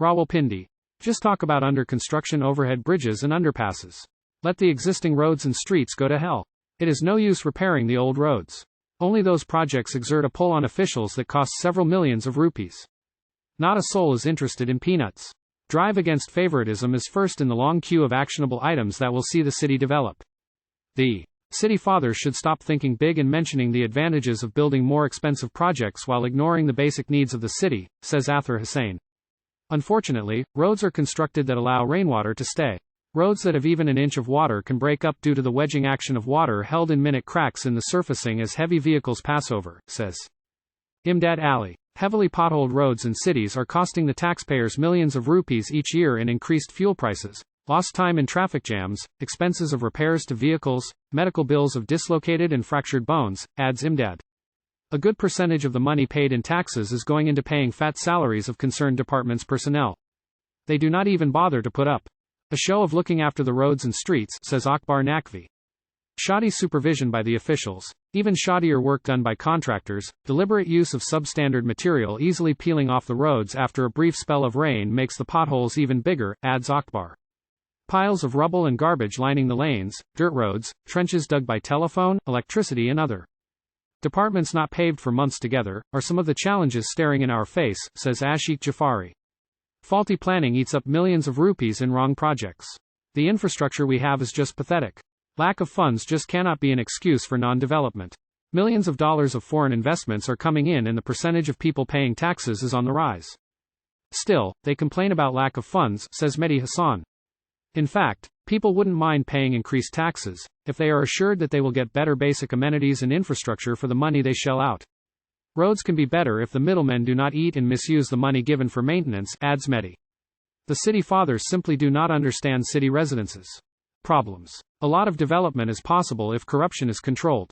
Rawalpindi. Just talk about under construction overhead bridges and underpasses. Let the existing roads and streets go to hell. It is no use repairing the old roads. Only those projects exert a pull on officials that cost several millions of rupees. Not a soul is interested in peanuts. Drive against favoritism is first in the long queue of actionable items that will see the city develop. The city fathers should stop thinking big and mentioning the advantages of building more expensive projects while ignoring the basic needs of the city, says Athar Hussain. Unfortunately, roads are constructed that allow rainwater to stay. Roads that have even an inch of water can break up due to the wedging action of water held in minute cracks in the surfacing as heavy vehicles pass over, says Imdad Ali. Heavily potholed roads in cities are costing the taxpayers millions of rupees each year in increased fuel prices, lost time in traffic jams, expenses of repairs to vehicles, medical bills of dislocated and fractured bones, adds Imdad. A good percentage of the money paid in taxes is going into paying fat salaries of concerned departments' personnel. They do not even bother to put up a show of looking after the roads and streets, says Akbar Naqvi. Shoddy supervision by the officials, even shoddier work done by contractors, deliberate use of substandard material easily peeling off the roads after a brief spell of rain makes the potholes even bigger, adds Akbar. Piles of rubble and garbage lining the lanes, dirt roads, trenches dug by telephone, electricity and other departments not paved for months together, are some of the challenges staring in our face, says Ashiq Jafari. Faulty planning eats up millions of rupees in wrong projects. The infrastructure we have is just pathetic. Lack of funds just cannot be an excuse for non-development. Millions of dollars of foreign investments are coming in and the percentage of people paying taxes is on the rise. Still, they complain about lack of funds, says Mehdi Hassan. In fact, people wouldn't mind paying increased taxes, if they are assured that they will get better basic amenities and infrastructure for the money they shell out. Roads can be better if the middlemen do not eat and misuse the money given for maintenance, adds Mehdi. The city fathers simply do not understand city residents' problems. A lot of development is possible if corruption is controlled.